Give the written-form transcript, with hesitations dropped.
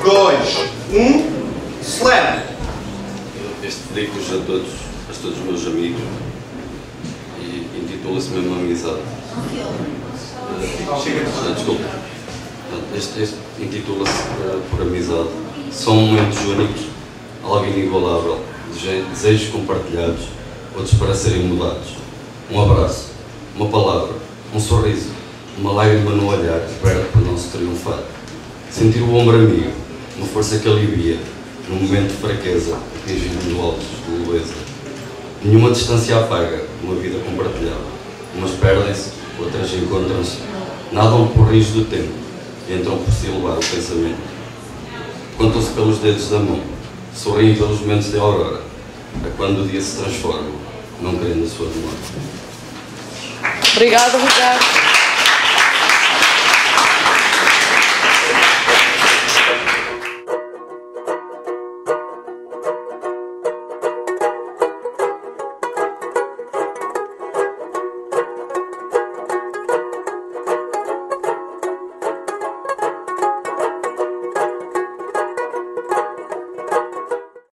2, 1, celebra! Este dedico-vos a todos os meus amigos e intitula-se mesmo Amizade. Desculpa. Este intitula-se por Amizade. São momentos únicos, algo inigualável, desejos compartilhados, outros para serem mudados. Um abraço, uma palavra, um sorriso, uma lágrima no olhar, perto para não se triunfar. Sentir o ombro amigo, uma força que alivia, num momento de fraqueza, atingindo altos de leveza. Nenhuma distância apaga uma vida compartilhada. Umas perdem-se, outras encontram-se, nadam por rios do tempo e entram por se elevar o pensamento. Contam-se pelos dedos da mão, sorriem pelos momentos de aurora, a quando o dia se transforma, não querendo a sua memória. Obrigada, Ricardo.